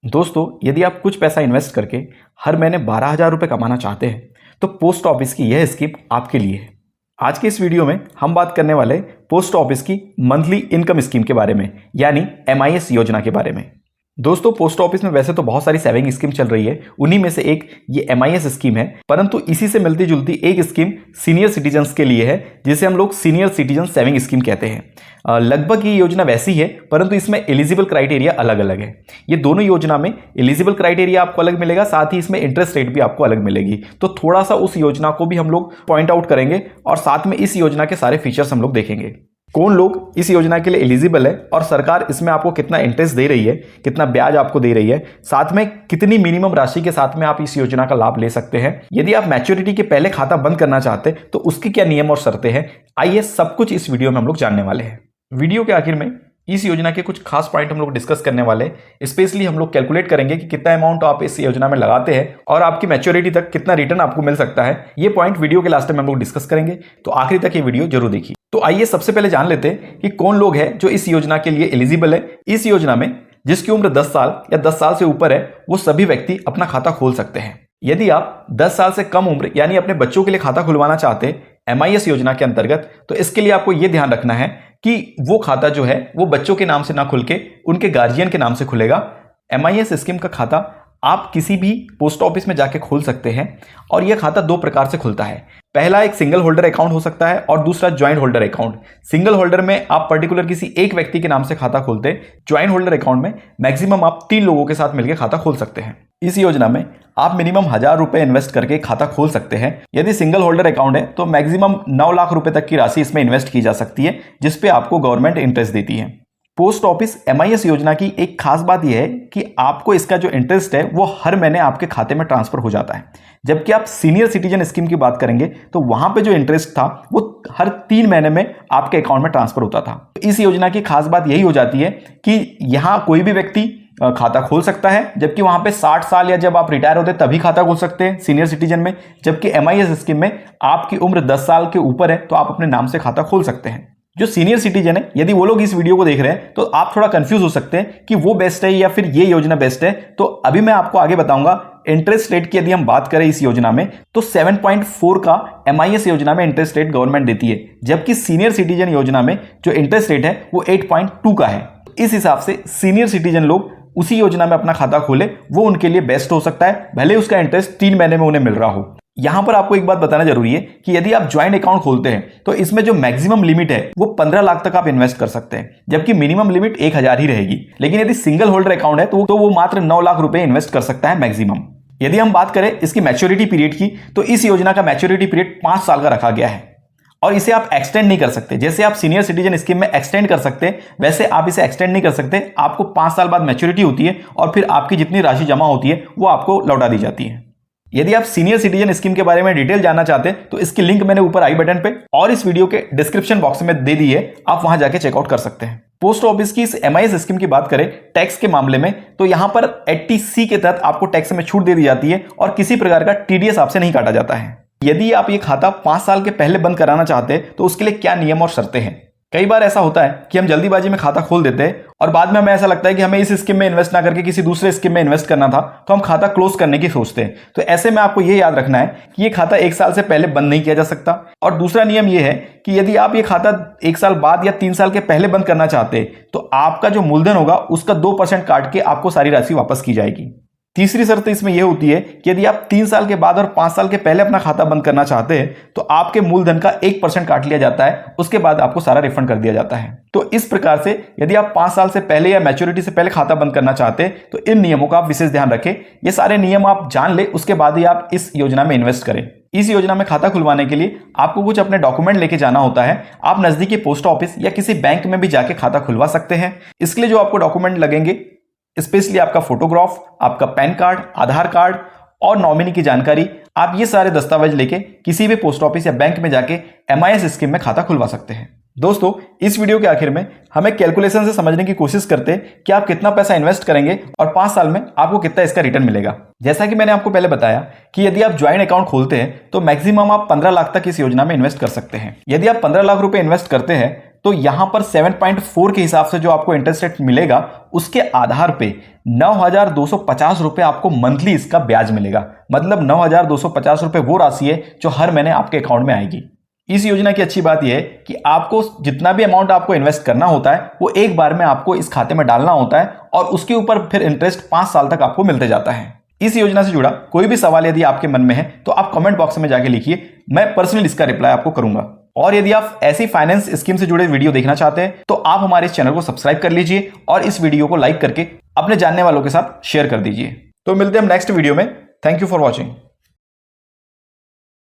दोस्तों, यदि आप कुछ पैसा इन्वेस्ट करके हर महीने 12,000 रुपये कमाना चाहते हैं तो पोस्ट ऑफिस की यह स्कीम आपके लिए है। आज के इस वीडियो में हम बात करने वाले पोस्ट ऑफिस की मंथली इनकम स्कीम के बारे में, यानी MIS योजना के बारे में। दोस्तों, पोस्ट ऑफिस में वैसे तो बहुत सारी सेविंग स्कीम चल रही है, उन्हीं में से एक ये MIS स्कीम है, परंतु इसी से मिलती जुलती एक स्कीम सीनियर सिटीजन्स के लिए है, जिसे हम लोग सीनियर सिटीजन सेविंग स्कीम कहते हैं। लगभग ये योजना वैसी है, परंतु इसमें एलिजिबल क्राइटेरिया अलग अलग है। ये दोनों योजना में एलिजिबल क्राइटेरिया आपको अलग मिलेगा, साथ ही इसमें इंटरेस्ट रेट भी आपको अलग मिलेगी। तो थोड़ा सा उस योजना को भी हम लोग पॉइंट आउट करेंगे और साथ में इस योजना के सारे फीचर्स हम लोग देखेंगे। कौन लोग इस योजना के लिए एलिजिबल है और सरकार इसमें आपको कितना इंटरेस्ट दे रही है, कितना ब्याज आपको दे रही है, साथ में कितनी मिनिमम राशि के साथ में आप इस योजना का लाभ ले सकते हैं। यदि आप मैच्योरिटी के पहले खाता बंद करना चाहते हैं तो उसके क्या नियम और शर्तें हैं, आइए सब कुछ इस वीडियो में हम लोग जानने वाले हैं। वीडियो के आखिर में इस योजना के कुछ खास पॉइंट हम लोग डिस्कस करने वाले हैं। स्पेशली हम लोग कैलकुलेट करेंगे कि कितना अमाउंट आप इस योजना में लगाते हैं और आपकी मैच्योरिटी तक कितना रिटर्न आपको मिल सकता है। ये पॉइंट वीडियो के लास्ट में हम लोग डिस्कस करेंगे, तो आखिरी तक ये वीडियो जरूर देखिए। तो आइए सबसे पहले जान लेते हैं कि कौन लोग हैं जो इस योजना के लिए एलिजिबल है। इस योजना में जिसकी उम्र 10 साल या 10 साल से ऊपर है वो सभी व्यक्ति अपना खाता खोल सकते हैं। यदि आप 10 साल से कम उम्र यानी अपने बच्चों के लिए खाता खुलवाना चाहते हैं MIS योजना के अंतर्गत, तो इसके लिए आपको यह ध्यान रखना है कि वो खाता जो है वो बच्चों के नाम से ना खुल के उनके गार्जियन के नाम से खुलेगा। MIS स्कीम का खाता आप किसी भी पोस्ट ऑफिस में जाके खोल सकते हैं और यह खाता दो प्रकार से खुलता है। पहला एक सिंगल होल्डर अकाउंट हो सकता है और दूसरा joint holder account. Single holder में आप पर्टिकुलर किसी एक व्यक्ति के नाम से खाता खोलते हैं। ज्वाइंट होल्डर अकाउंट में मैक्सिमम आप 3 लोगों के साथ मिलकर खाता खोल सकते हैं। इस योजना में आप मिनिमम 1,000 रुपए इन्वेस्ट करके खाता खोल सकते हैं। यदि सिंगल होल्डर अकाउंट है तो मैक्सिमम 9 लाख रुपए तक की राशि इसमें इन्वेस्ट की जा सकती है, जिसपे आपको गवर्नमेंट इंटरेस्ट देती है। पोस्ट ऑफिस MIS योजना की एक खास बात यह है कि आपको इसका जो इंटरेस्ट है वो हर महीने आपके खाते में ट्रांसफर हो जाता है। जबकि आप सीनियर सिटीजन स्कीम की बात करेंगे तो वहां पे जो इंटरेस्ट था वो हर 3 महीने में आपके अकाउंट में ट्रांसफर होता था। इस योजना की खास बात यही हो जाती है कि यहां कोई भी व्यक्ति खाता खोल सकता है, जबकि वहां पे 60 साल या जब आप रिटायर होते तभी खाता खोल सकते हैं सीनियर सिटीजन में। जबकि MIS स्कीम में आपकी उम्र 10 साल के ऊपर है तो आप अपने नाम से खाता खोल सकते हैं। जो सीनियर सिटीजन है, यदि वो लोग इस वीडियो को देख रहे हैं तो आप थोड़ा कंफ्यूज हो सकते हैं कि वो बेस्ट है या फिर ये योजना बेस्ट है। तो अभी मैं आपको आगे बताऊंगा। इंटरेस्ट रेट की यदि हम बात करें इस योजना में तो 7.4 का MIS योजना में इंटरेस्ट रेट गवर्नमेंट देती है, जबकि सीनियर सिटीजन योजना में जो इंटरेस्ट रेट है वो 8.2 का है। इस हिसाब से सीनियर सिटीजन लोग उसी योजना में अपना खाता खोले, वो उनके लिए बेस्ट हो सकता है, भले उसका इंटरेस्ट 3 महीने में उन्हें मिल रहा हो। यहां पर आपको एक बात बताना जरूरी है कि यदि आप ज्वाइंट अकाउंट खोलते हैं तो इसमें जो मैक्सिमम लिमिट है वो 15 लाख तक आप इन्वेस्ट कर सकते हैं, जबकि मिनिमम लिमिट 1,000 ही रहेगी। लेकिन यदि सिंगल होल्डर अकाउंट है तो वो मात्र 9 लाख रुपए इन्वेस्ट कर सकता है मैक्सिमम। यदि हम बात करें इसकी मैच्योरिटी पीरियड की तो इस योजना का मैच्योरिटी पीरियड 5 साल का रखा गया है और इसे आप एक्सटेंड नहीं कर सकते। जैसे आप सीनियर सिटीजन स्कीम में एक्सटेंड कर सकते हैं, वैसे आप इसे एक्सटेंड नहीं कर सकते। आपको 5 साल बाद मैच्योरिटी होती है और फिर आपकी जितनी राशि जमा होती है वो आपको लौटा दी जाती है। यदि आप सीनियर सिटीजन स्कीम के बारे में डिटेल जानना चाहते हैं तो इसकी लिंक मैंने ऊपर आई बटन पे और इस वीडियो के डिस्क्रिप्शन बॉक्स में दे दी है, आप वहां जाके चेकआउट कर सकते हैं। पोस्ट ऑफिस की इस MIS स्कीम की बात करें टैक्स के मामले में तो यहां पर 80C के तहत आपको टैक्स में छूट दे दी जाती है और किसी प्रकार का TDS आपसे नहीं काटा जाता है। यदि आप ये खाता 5 साल के पहले बंद कराना चाहते हैं तो उसके लिए क्या नियम और शर्तें हैं। कई बार ऐसा होता है कि हम जल्दीबाजी में खाता खोल देते हैं और बाद में हमें ऐसा लगता है कि हमें इस स्कीम में इन्वेस्ट ना करके किसी दूसरे स्कीम में इन्वेस्ट करना था, तो हम खाता क्लोज करने की सोचते हैं। तो ऐसे में आपको यह याद रखना है कि ये खाता 1 साल से पहले बंद नहीं किया जा सकता। और दूसरा नियम यह है कि यदि आप ये खाता 1 साल बाद या 3 साल के पहले बंद करना चाहते हैं तो आपका जो मूलधन होगा उसका 2% काट के आपको सारी राशि वापस की जाएगी। तीसरी शर्त इसमें यह होती है कि यदि आप 3 साल के बाद और 5 साल के पहले अपना खाता बंद करना चाहते हैं तो आपके मूलधन का 1% काट लिया जाता है, उसके बाद आपको सारा रिफंड कर दिया जाता है। तो इस प्रकार से यदि आप 5 साल से पहले या मैच्योरिटी से पहले खाता बंद करना चाहते हैं तो इन नियमों का आप विशेष ध्यान रखें। ये सारे नियम आप जान ले, उसके बाद ही आप इस योजना में इन्वेस्ट करें। इस योजना में खाता खुलवाने के लिए आपको कुछ अपने डॉक्यूमेंट लेके जाना होता है। आप नजदीकी पोस्ट ऑफिस या किसी बैंक में भी जाके खाता खुलवा सकते हैं। इसके लिए जो आपको डॉक्यूमेंट लगेंगे स्पेशली आपका फोटोग्राफ, आपका पैन कार्ड, आधार कार्ड और नॉमिनी की जानकारी, आप ये सारे दस्तावेज लेके किसी भी पोस्ट ऑफिस या बैंक में जाके MIS स्कीम में खाता खुलवा सकते हैं। दोस्तों, इस वीडियो के आखिर में हमें कैलकुलेशन से समझने की कोशिश करते हैं कि आप कितना पैसा इन्वेस्ट करेंगे और 5 साल में आपको कितना इसका रिटर्न मिलेगा। जैसा कि मैंने आपको पहले बताया कि यदि आप ज्वाइंट अकाउंट खोलते हैं तो मैक्सिमम आप 15 लाख तक इस योजना में इन्वेस्ट कर सकते हैं। यदि आप 15 लाख रुपए इन्वेस्ट करते हैं तो यहां पर 7.4 के हिसाब से जो आपको इंटरेस्ट रेट मिलेगा उसके आधार पे 9,250 रुपए आपको मंथली इसका ब्याज मिलेगा। मतलब 9,250 रुपए वो राशि है जो हर महीने आपके अकाउंट में आएगी। इस योजना की अच्छी बात यह है कि आपको जितना भी अमाउंट आपको इन्वेस्ट करना होता है वो एक बार में आपको इस खाते में डालना होता है और उसके ऊपर फिर इंटरेस्ट 5 साल तक आपको मिलते जाता है। इस योजना से जुड़ा कोई भी सवाल यदि आपके मन में है तो आप कमेंट बॉक्स में जाके लिखिए, मैं पर्सनली इसका रिप्लाई आपको करूंगा। और यदि आप ऐसी फाइनेंस स्कीम से जुड़े वीडियो देखना चाहते हैं तो आप हमारे इस चैनल को सब्सक्राइब कर लीजिए और इस वीडियो को लाइक करके अपने जानने वालों के साथ शेयर कर दीजिए। तो मिलते हैं हम नेक्स्ट वीडियो में। Thank you for watching.